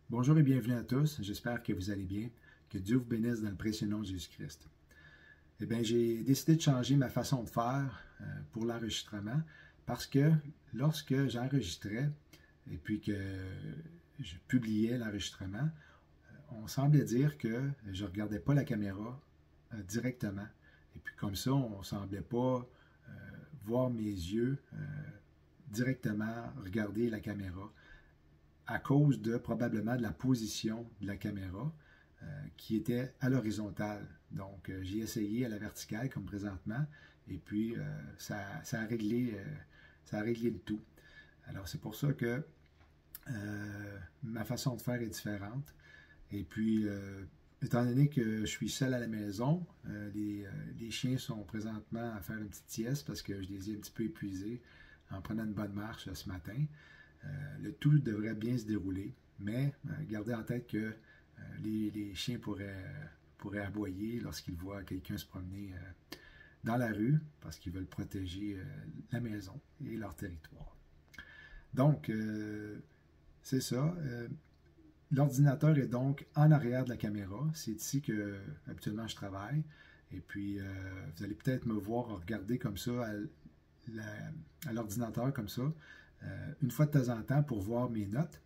Bonjour et bienvenue à tous. J'espère que vous allez bien. Que Dieu vous bénisse dans le précieux nom de Jésus-Christ. Eh bien, j'ai décidé de changer ma façon de faire pour l'enregistrement parce que lorsque j'enregistrais et puis que je publiais l'enregistrement, on semblait dire que je ne regardais pas la caméra directement. Et puis comme ça, on ne semblait pas voir mes yeux directement regarder la caméra à cause de probablement de la position de la caméra qui était à l'horizontale. Donc, j'ai essayé à la verticale comme présentement et puis ça a réglé le tout. Alors, c'est pour ça que ma façon de faire est différente. Et puis, étant donné que je suis seul à la maison, les chiens sont présentement à faire une petite sieste parce que je les ai un petit peu épuisés en prenant une bonne marche ce matin. Le tout devrait bien se dérouler, mais gardez en tête que les chiens pourraient aboyer lorsqu'ils voient quelqu'un se promener dans la rue parce qu'ils veulent protéger la maison et leur territoire. Donc, c'est ça. L'ordinateur est donc en arrière de la caméra. C'est ici que habituellement je travaille. Et puis, vous allez peut-être me voir regarder comme ça à l'ordinateur comme ça, une fois de temps en temps pour voir mes notes,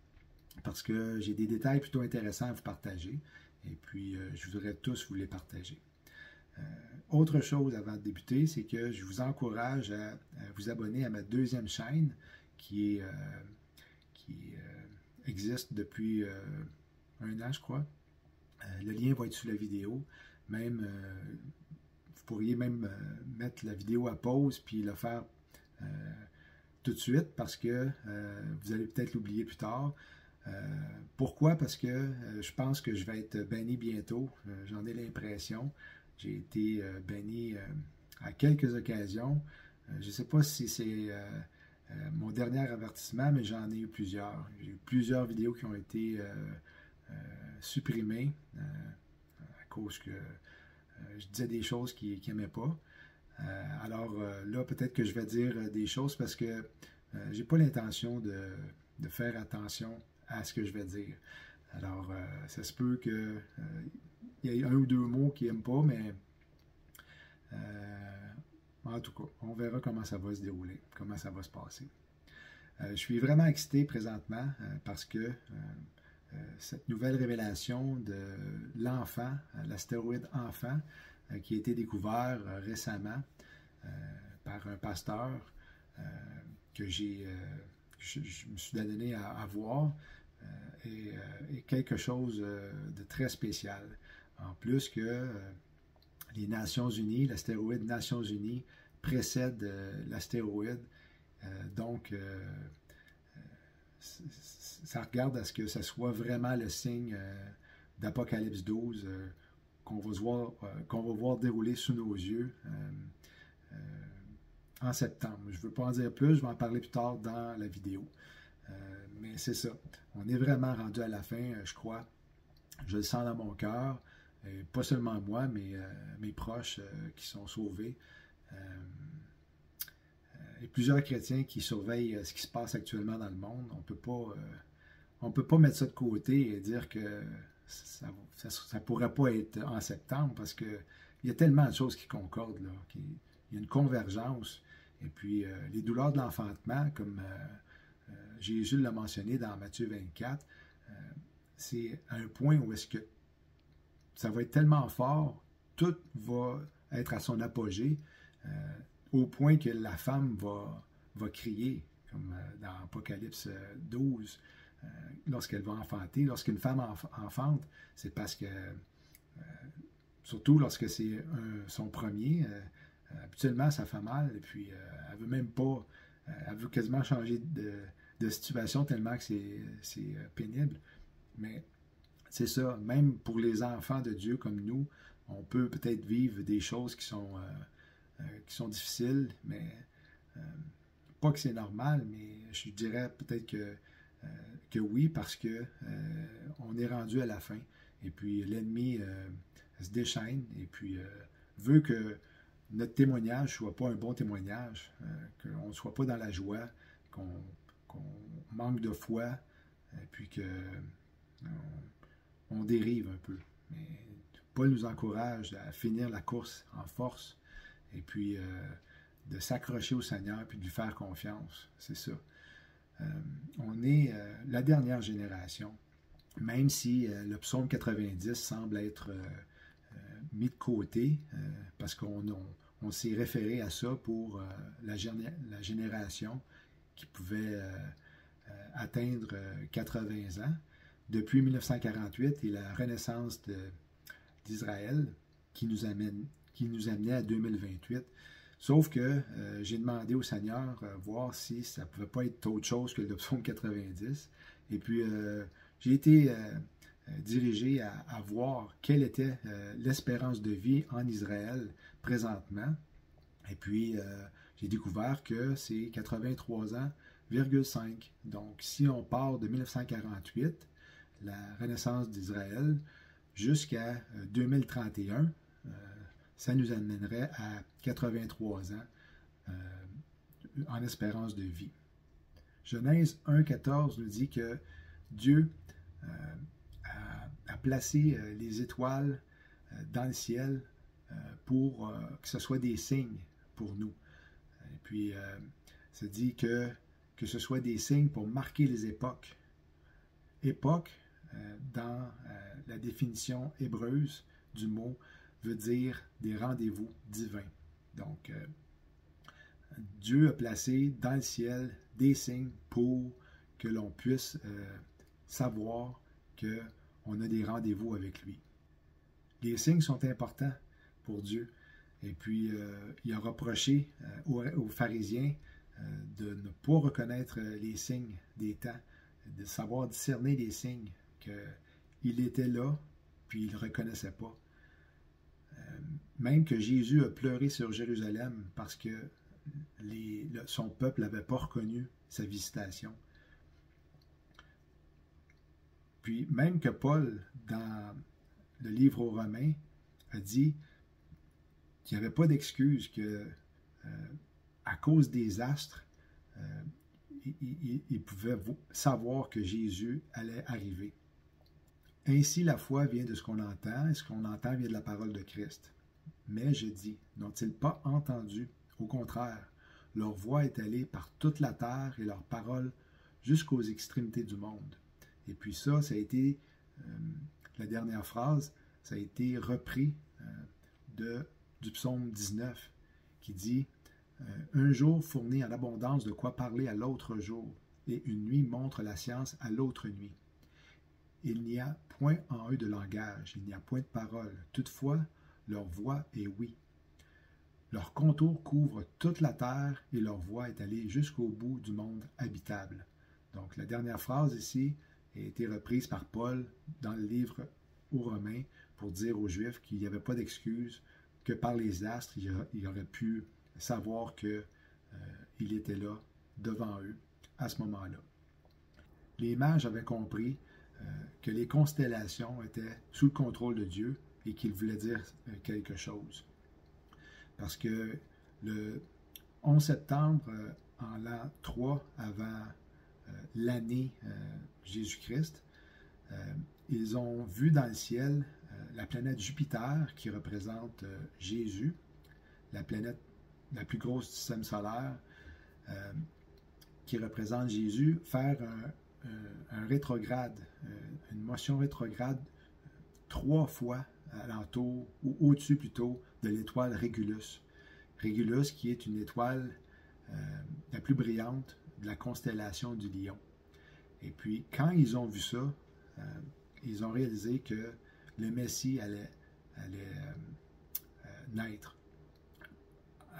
parce que j'ai des détails plutôt intéressants à vous partager, et puis je voudrais tous vous les partager. Autre chose avant de débuter, c'est que je vous encourage à vous abonner à ma deuxième chaîne qui existe depuis un an, je crois. Le lien va être sous la vidéo. Même, vous pourriez même mettre la vidéo à pause puis le faire tout de suite parce que vous allez peut-être l'oublier plus tard. Pourquoi? Parce que je pense que je vais être banni bientôt. J'en ai l'impression. J'ai été banni à quelques occasions. Je ne sais pas si c'est mon dernier avertissement, mais j'en ai eu plusieurs. J'ai eu plusieurs vidéos qui ont été supprimées à cause que je disais des choses qu'ils n'aimaient pas. Alors là, peut-être que je vais dire des choses parce que j'ai pas l'intention de faire attention à ce que je vais dire. Alors, ça se peut qu'il y ait un ou deux mots qu'ils n'aiment pas, mais en tout cas, on verra comment ça va se dérouler, comment ça va se passer. Je suis vraiment excité présentement parce que cette nouvelle révélation de l'enfant, l'astéroïde enfant, qui a été découvert récemment par un pasteur que je me suis donné à voir est quelque chose de très spécial. En plus que les Nations Unies, l'astéroïde Nations Unies précède l'astéroïde. Donc, ça regarde à ce que ce soit vraiment le signe d'Apocalypse 12 qu'on va voir dérouler sous nos yeux en septembre. Je ne veux pas en dire plus, je vais en parler plus tard dans la vidéo. Mais c'est ça. On est vraiment rendu à la fin, je crois. Je le sens dans mon cœur. Pas seulement moi, mais mes proches qui sont sauvés. Et plusieurs chrétiens qui surveillent ce qui se passe actuellement dans le monde. On peut pas mettre ça de côté et dire que ça pourrait pas être en septembre parce que il y a tellement de choses qui concordent, là, il y a une convergence. Et puis, les douleurs de l'enfantement, comme Jésus l'a mentionné dans Matthieu 24, c'est à un point où est-ce que ça va être tellement fort, tout va être à son apogée, au point que la femme va crier, comme dans Apocalypse 12, lorsqu'elle va enfanter. Lorsqu'une femme enfante, c'est parce que, surtout lorsque c'est son premier, habituellement ça fait mal, et puis elle veut même pas, elle veut quasiment changer de situation tellement que c'est pénible. Mais c'est ça, même pour les enfants de Dieu comme nous, on peut peut-être vivre des choses qui sont difficiles, mais pas que c'est normal, mais je dirais peut-être que oui, parce que on est rendu à la fin. Et puis l'ennemi se déchaîne et puis veut que notre témoignage ne soit pas un bon témoignage, qu'on ne soit pas dans la joie, qu'on manque de foi, et puis que on dérive un peu. Mais Paul nous encourage à finir la course en force et puis de s'accrocher au Seigneur puis de lui faire confiance. C'est ça. On est la dernière génération, même si le psaume 90 semble être mis de côté parce qu'on s'est référé à ça pour la génération qui pouvait atteindre 80 ans. Depuis 1948 et la renaissance d'Israël qui nous amenait à 2028. Sauf que j'ai demandé au Seigneur voir si ça ne pouvait pas être autre chose que le psaume 90. Et puis j'ai été dirigé à voir quelle était l'espérance de vie en Israël présentement. Et puis j'ai découvert que c'est 83 ans,5. Donc si on part de 1948, la renaissance d'Israël, jusqu'à 2031, ça nous amènerait à 83 ans en espérance de vie. Genèse 1,14 nous dit que Dieu a placé les étoiles dans le ciel pour que ce soit des signes pour nous. Et puis, ça dit que ce soit des signes pour marquer les époques. Époque, dans la définition hébreuse du mot, veut dire des rendez-vous divins. Donc, Dieu a placé dans le ciel des signes pour que l'on puisse savoir qu'on a des rendez-vous avec lui. Les signes sont importants pour Dieu. Et puis, il a reproché aux pharisiens de ne pas reconnaître les signes des temps, de savoir discerner les signes, qu'il était là, puis il ne reconnaissait pas. Même que Jésus a pleuré sur Jérusalem parce que son peuple n'avait pas reconnu sa visitation. Puis même que Paul, dans le livre aux Romains, a dit qu'il n'y avait pas d'excuse, que à cause des astres, il pouvait savoir que Jésus allait arriver. Ainsi, la foi vient de ce qu'on entend, et ce qu'on entend vient de la parole de Christ. Mais je dis, n'ont-ils pas entendu? Au contraire, leur voix est allée par toute la terre et leur parole jusqu'aux extrémités du monde. Et puis ça a été, la dernière phrase, ça a été repris du psaume 19, qui dit « Un jour fournit en abondance de quoi parler à l'autre jour, et une nuit montre la science à l'autre nuit. Il n'y a point en eux de langage, il n'y a point de parole. Toutefois, leur voix est oui. Leur contour couvre toute la terre et leur voix est allée jusqu'au bout du monde habitable. » Donc, la dernière phrase ici a été reprise par Paul dans le livre aux Romains pour dire aux Juifs qu'il n'y avait pas d'excuse, que par les astres, il aurait pu savoir qu'il était là, devant eux, à ce moment-là. Les mages avaient compris que les constellations étaient sous le contrôle de Dieu et qu'il voulait dire quelque chose. Parce que le 11 septembre, en l'an 3 avant l'année Jésus-Christ, ils ont vu dans le ciel la planète Jupiter, qui représente Jésus, la planète la plus grosse du système solaire, qui représente Jésus, faire un rétrograde, une motion rétrograde 3 fois alentour, ou au-dessus plutôt, de l'étoile Régulus. Régulus qui est une étoile la plus brillante de la constellation du Lion. Et puis, quand ils ont vu ça, ils ont réalisé que le Messie allait naître.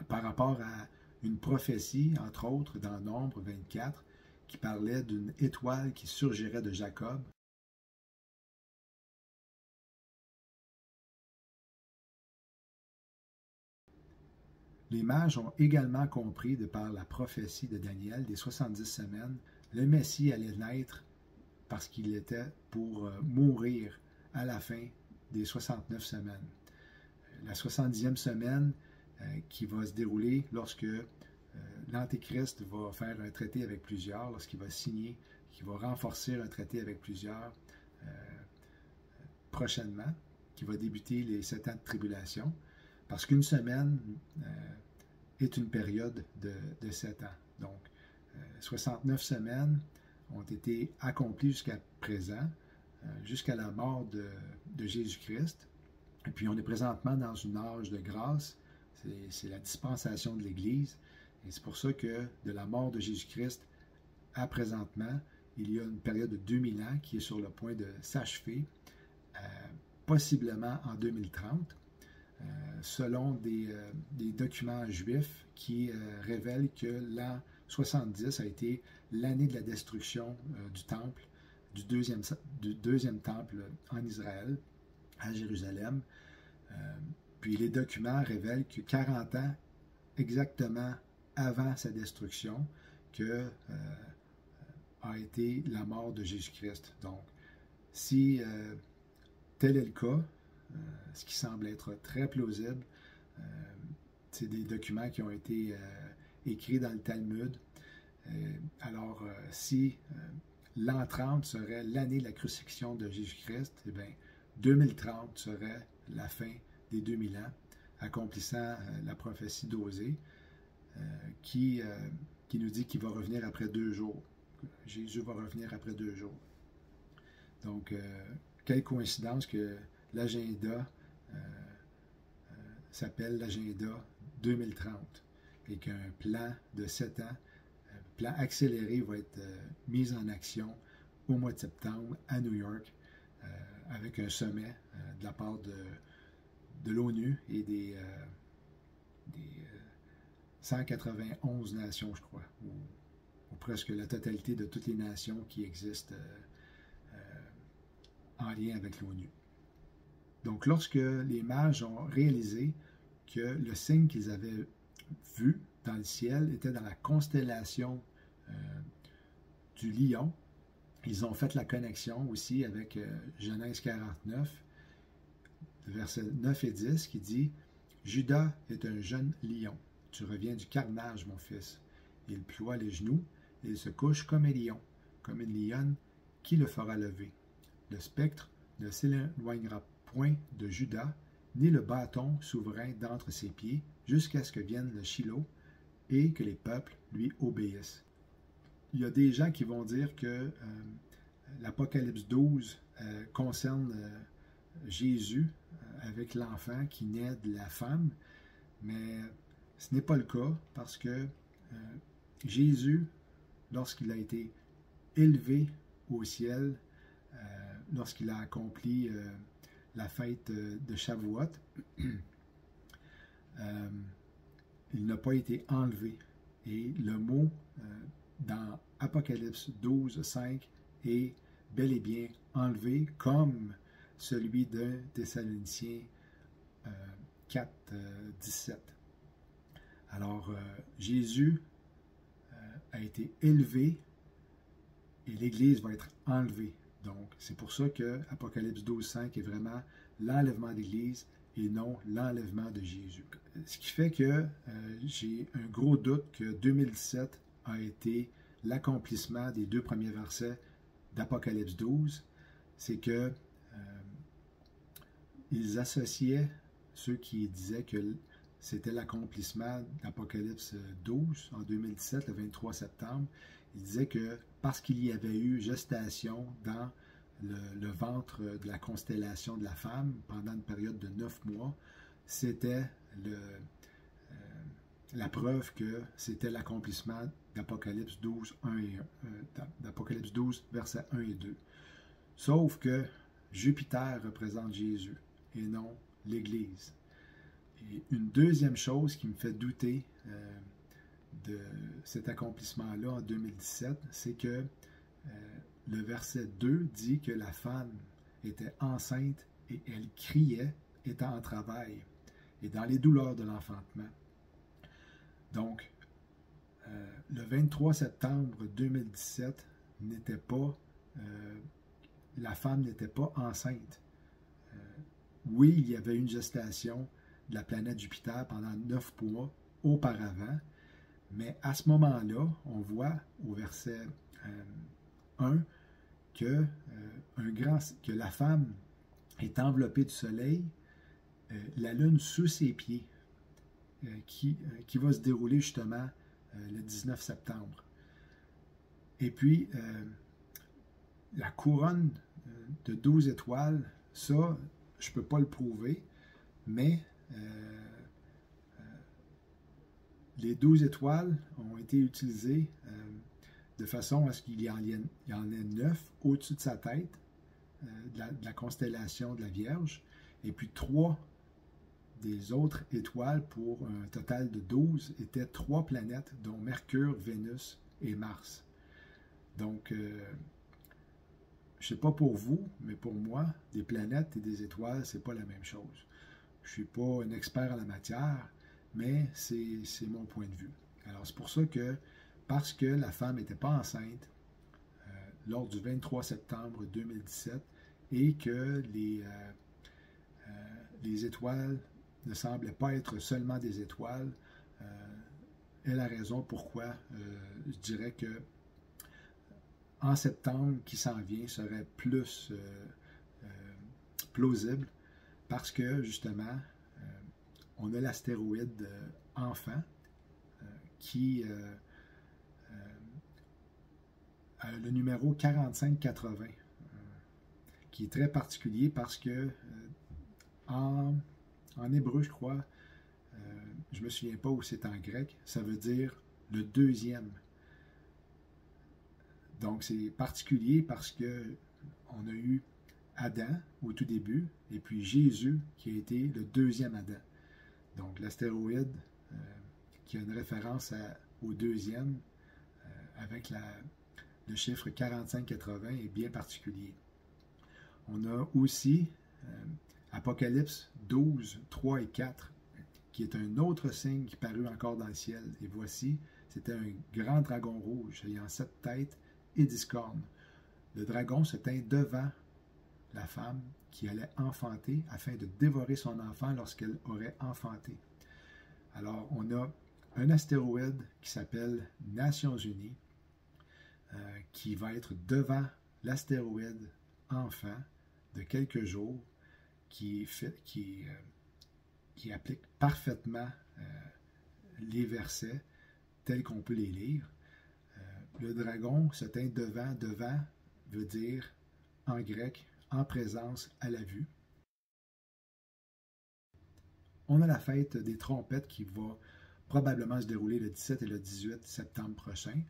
Par rapport à une prophétie, entre autres, dans Nombre 24, qui parlait d'une étoile qui surgirait de Jacob. Les mages ont également compris, de par la prophétie de Daniel des 70 semaines, le Messie allait naître parce qu'il était pour mourir à la fin des 69 semaines. La 70e semaine qui va se dérouler lorsque l'Antéchrist va faire un traité avec plusieurs, lorsqu'il va signer, qu'il va renforcer un traité avec plusieurs, prochainement, qui va débuter les 7 ans de tribulation, parce qu'une semaine est une période de 7 ans. Donc, 69 semaines ont été accomplies jusqu'à présent, jusqu'à la mort de Jésus-Christ. Et puis, on est présentement dans une âge de grâce. C'est la dispensation de l'Église. Et c'est pour ça que de la mort de Jésus-Christ à présentement, il y a une période de 2000 ans qui est sur le point de s'achever, possiblement en 2030, selon des documents juifs qui révèlent que l'an 70 a été l'année de la destruction du temple, du deuxième temple en Israël, à Jérusalem. Puis les documents révèlent que 40 ans exactement avant sa destruction, a été la mort de Jésus-Christ. Donc, si tel est le cas, ce qui semble être très plausible, c'est des documents qui ont été écrits dans le Talmud. Alors, si l'an 30 serait l'année de la crucifixion de Jésus-Christ, eh bien, 2030 serait la fin des 2000 ans, accomplissant la prophétie d'Osée, qui nous dit qu'il va revenir après 2 jours. Jésus va revenir après 2 jours. Donc, quelle coïncidence que l'agenda s'appelle l'agenda 2030 et qu'un plan de 7 ans, un plan accéléré va être mis en action au mois de septembre à New York avec un sommet de la part de l'ONU et des 191 nations, je crois, ou presque la totalité de toutes les nations qui existent en lien avec l'ONU. Donc, lorsque les mages ont réalisé que le signe qu'ils avaient vu dans le ciel était dans la constellation du lion, ils ont fait la connexion aussi avec Genèse 49, versets 9 et 10, qui dit « Judas est un jeune lion. Tu reviens du carnage, mon fils. Il ploie les genoux, et il se couche comme un lion, comme une lionne qui le fera lever. Le spectre ne s'éloignera point de Judas, ni le bâton souverain d'entre ses pieds, jusqu'à ce que vienne le Shiloh, et que les peuples lui obéissent. » Il y a des gens qui vont dire que l'Apocalypse 12 concerne Jésus avec l'enfant qui naît de la femme, mais ce n'est pas le cas parce que Jésus, lorsqu'il a été élevé au ciel, lorsqu'il a accompli la fête de Shavuot, il n'a pas été enlevé. Et le mot dans Apocalypse 12, 5 est bel et bien enlevé comme celui de Thessaloniciens 4, 17. Alors, Jésus a été élevé et l'Église va être enlevée. Donc, c'est pour ça que Apocalypse 12, 5 est vraiment l'enlèvement d'Église et non l'enlèvement de Jésus. Ce qui fait que j'ai un gros doute que 2017 a été l'accomplissement des 2 premiers versets d'Apocalypse 12. C'est que ils associaient ceux qui disaient que c'était l'accomplissement d'Apocalypse 12 en 2017, le 23 septembre. Ils disaient que parce qu'il y avait eu gestation dans le ventre de la constellation de la femme pendant une période de 9 mois, c'était la preuve que c'était l'accomplissement d'Apocalypse 12, 1 et 1, d'Apocalypse 12, versets 1 et 2. Sauf que Jupiter représente Jésus et non l'Église. Et une deuxième chose qui me fait douter de cet accomplissement-là en 2017, c'est que le verset 2 dit que la femme était enceinte et elle criait, étant en travail, et dans les douleurs de l'enfantement. Donc, le 23 septembre 2017 n'était pas, la femme n'était pas enceinte. Oui, il y avait une gestation de la planète Jupiter pendant 9 mois auparavant, mais à ce moment-là, on voit au verset 1 que la femme est enveloppée du soleil, la lune sous ses pieds, qui va se dérouler justement le 19 septembre. Et puis, la couronne de 12 étoiles, ça, je ne peux pas le prouver, mais les 12 étoiles ont été utilisées de façon à ce qu'il y en ait 9 au-dessus de sa tête, de la constellation de la Vierge, et puis 3 des autres étoiles, pour un total de 12, étaient 3 planètes, dont Mercure, Vénus et Mars. Donc, je ne sais pas pour vous, mais pour moi, des planètes et des étoiles, c'est pas la même chose. Je ne suis pas un expert en la matière, mais c'est mon point de vue. Alors, c'est pour ça que, parce que la femme n'était pas enceinte lors du 23 septembre 2017 et que les étoiles ne semblaient pas être seulement des étoiles, est la raison pourquoi je dirais que en septembre qui s'en vient serait plus plausible, parce que justement on a l'astéroïde Enfant qui a le numéro 4580, qui est très particulier parce que en hébreu, je crois, je ne me souviens pas où c'est en grec, ça veut dire le deuxième. Donc c'est particulier parce que on a eu Adam au tout début, et puis Jésus qui a été le deuxième Adam. Donc l'astéroïde qui a une référence au deuxième avec le chiffre 4580 est bien particulier. On a aussi Apocalypse 12, 3 et 4, qui est un autre signe qui parut encore dans le ciel. Et voici, c'était un grand dragon rouge ayant 7 têtes et 10 cornes. Le dragon se tint devant la femme qui allait enfanter afin de dévorer son enfant lorsqu'elle aurait enfanté. Alors, on a un astéroïde qui s'appelle Nations Unies, qui va être devant l'astéroïde Enfant de quelques jours, qui applique parfaitement les versets tels qu'on peut les lire. Le dragon se tint devant. Devant veut dire, en grec, en présence, à la vue. On a la fête des trompettes qui va probablement se dérouler le 17 et le 18 septembre prochain.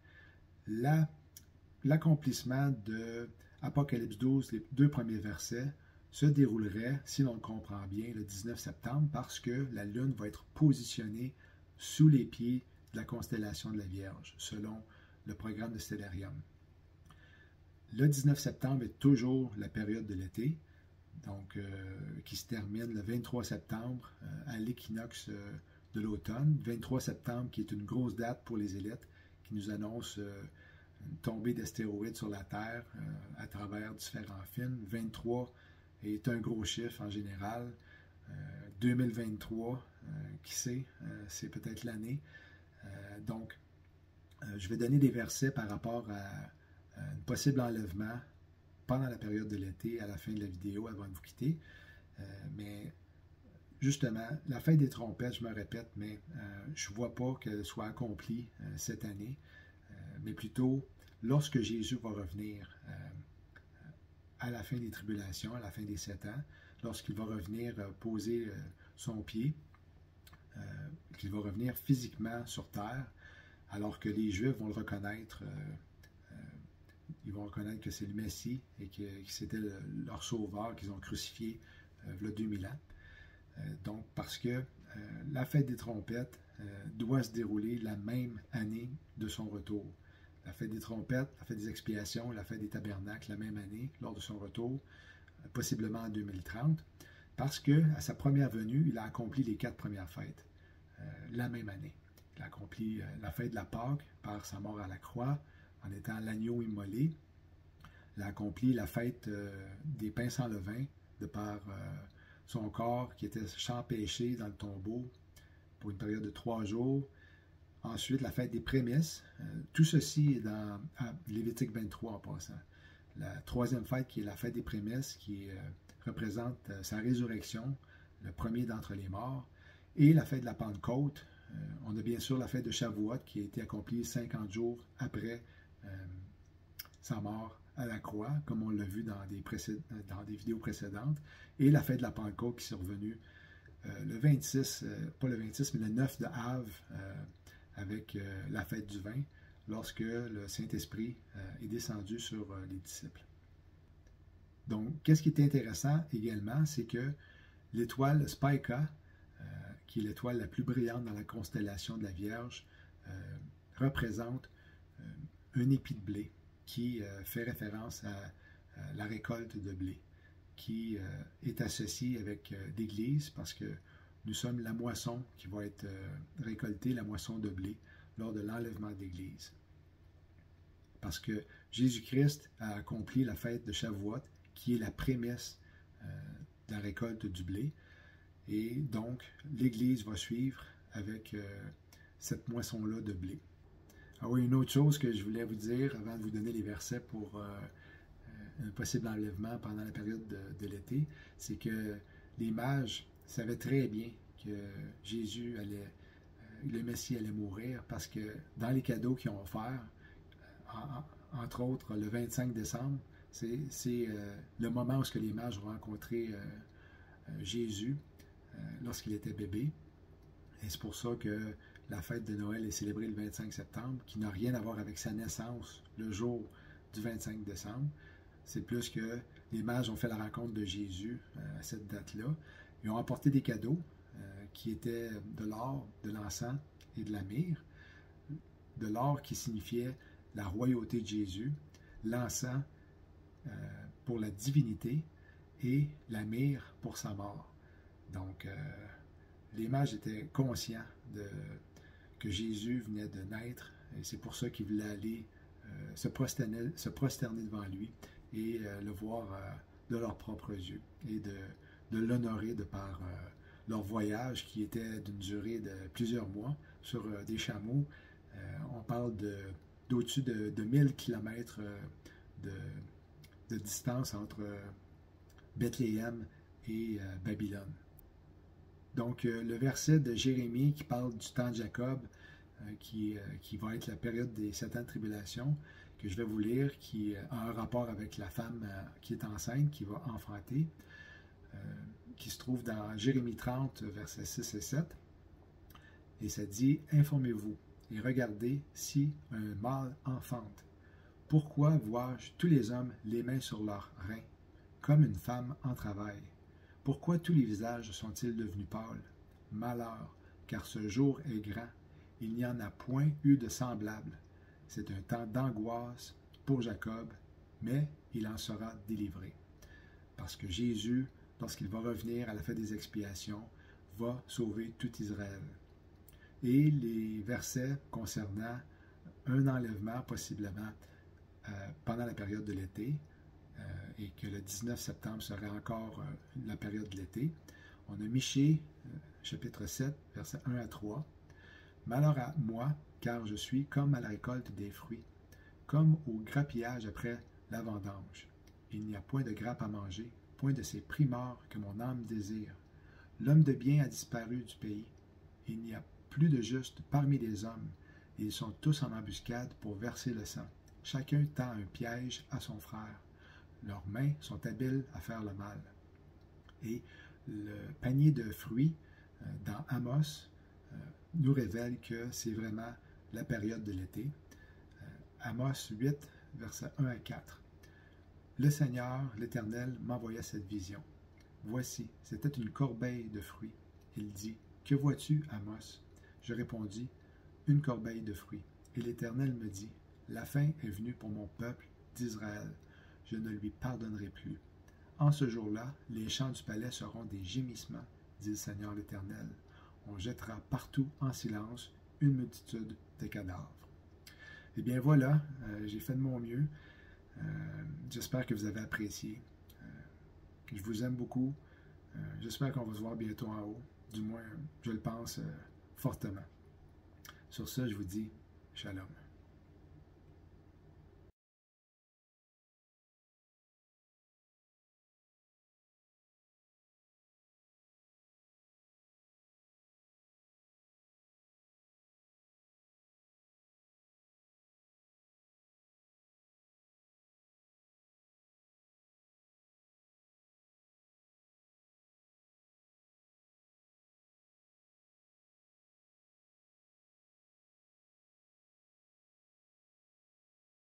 L'accomplissement de Apocalypse 12, les 2 premiers versets, se déroulerait, si l'on le comprend bien, le 19 septembre, parce que la Lune va être positionnée sous les pieds de la constellation de la Vierge, selon le programme de Stellarium. Le 19 septembre est toujours la période de l'été, donc qui se termine le 23 septembre à l'équinoxe de l'automne. 23 septembre qui est une grosse date pour les élites, qui nous annonce une tombée d'astéroïdes sur la Terre à travers différents films. 23 est un gros chiffre en général. 2023, qui sait, c'est peut-être l'année. Donc, je vais donner des versets par rapport à un possible enlèvement pendant la période de l'été, à la fin de la vidéo, avant de vous quitter. Mais justement, la fête des trompettes, je me répète, mais je ne vois pas qu'elle soit accomplie cette année, mais plutôt lorsque Jésus va revenir à la fin des tribulations, à la fin des 7 ans, lorsqu'il va revenir poser son pied, qu'il va revenir physiquement sur terre, alors que les Juifs vont le reconnaître, ils vont reconnaître que c'est le Messie et que c'était leur sauveur qu'ils ont crucifié il y a 2000 ans. Donc, parce que la fête des trompettes doit se dérouler la même année de son retour. La fête des trompettes, la fête des expiations, la fête des tabernacles, la même année, lors de son retour, possiblement en 2030, parce qu'à sa première venue, il a accompli les 4 premières fêtes la même année. Il a accompli la fête de la Pâque par sa mort à la croix, en étant l'agneau immolé. Il a accompli la fête des pains sans levain, de par son corps qui était empêché dans le tombeau pour une période de 3 jours. Ensuite, la fête des prémices. Tout ceci est dans Lévitique 23 en passant. la troisième fête qui est la fête des prémices, qui représente sa résurrection, le premier d'entre les morts, et la fête de la Pentecôte. On a bien sûr la fête de Shavuot qui a été accomplie 50 jours après sa mort à la croix, comme on l'a vu dans des vidéos précédentes, et la fête de la Pentecôte qui est survenue le 26, pas le 26, mais le 9 de Av, avec la fête du vin, lorsque le Saint-Esprit est descendu sur les disciples. Donc, qu'est-ce qui est intéressant également, c'est que l'étoile Spica, qui est l'étoile la plus brillante dans la constellation de la Vierge, représente un épi de blé qui fait référence à la récolte de blé, qui est associé avec l'Église parce que nous sommes la moisson qui va être récoltée, la moisson de blé, lors de l'enlèvement de l'Église. Parce que Jésus-Christ a accompli la fête de Shavuot, qui est la prémisse de la récolte du blé. Et donc, l'Église va suivre avec cette moisson-là de blé. Ah oui, une autre chose que je voulais vous dire avant de vous donner les versets pour un possible enlèvement pendant la période de l'été, c'est que les mages savaient très bien que Jésus allait, le Messie allait mourir, parce que dans les cadeaux qu'ils ont offerts, entre autres le 25 décembre, c'est le moment où les mages ont rencontré Jésus lorsqu'il était bébé. Et c'est pour ça que la fête de Noël est célébrée le 25 septembre, qui n'a rien à voir avec sa naissance le jour du 25 décembre. C'est plus que les mages ont fait la rencontre de Jésus à cette date-là. Ils ont apporté des cadeaux qui étaient de l'or, de l'encens et de la myrrhe. De l'or qui signifiait la royauté de Jésus, l'encens pour la divinité et la myrrhe pour sa mort. Donc, les mages étaient conscients que Jésus venait de naître, et c'est pour ça qu'ils voulaient aller se prosterner devant lui et le voir de leurs propres yeux, et de l'honorer de par leur voyage qui était d'une durée de plusieurs mois sur des chameaux. On parle d'au-dessus de 1000 km de distance entre Bethléem et Babylone. Donc, le verset de Jérémie qui parle du temps de Jacob, qui va être la période des 7 ans de tribulation, que je vais vous lire, qui a un rapport avec la femme qui est enceinte, qui va enfanter, qui se trouve dans Jérémie 30, versets 6 et 7. Et ça dit « Informez-vous et regardez si un mâle enfante. Pourquoi vois-je tous les hommes les mains sur leurs reins, comme une femme en travail? Pourquoi tous les visages sont-ils devenus pâles? Malheur, car ce jour est grand. Il n'y en a point eu de semblable. C'est un temps d'angoisse pour Jacob, mais il en sera délivré. » Parce que Jésus, lorsqu'il va revenir à la fête des expiations, va sauver tout Israël. Et les versets concernant un enlèvement possiblement pendant la période de l'été, et que le 19 septembre serait encore la période de l'été. On a Michée, chapitre 7, versets 1 à 3. « Malheur à moi, car je suis comme à la récolte des fruits, comme au grappillage après la vendange. Il n'y a point de grappe à manger, point de ces primeurs que mon âme désire. L'homme de bien a disparu du pays. Il n'y a plus de juste parmi les hommes. Ils sont tous en embuscade pour verser le sang. Chacun tend un piège à son frère. Leurs mains sont habiles à faire le mal. » Et le panier de fruits dans Amos nous révèle que c'est vraiment la période de l'été. Amos 8, versets 1 à 4. « Le Seigneur, l'Éternel, m'envoya cette vision. Voici, c'était une corbeille de fruits. Il dit, « Que vois-tu, Amos? » Je répondis, « Une corbeille de fruits. » Et l'Éternel me dit, « La fin est venue pour mon peuple d'Israël. Je ne lui pardonnerai plus. En ce jour-là, les champs du palais seront des gémissements, dit le Seigneur l'Éternel. On jettera partout en silence une multitude de cadavres. » Eh bien voilà, j'ai fait de mon mieux. J'espère que vous avez apprécié. Je vous aime beaucoup. J'espère qu'on va se voir bientôt en haut. Du moins, je le pense fortement. Sur ce, je vous dis shalom.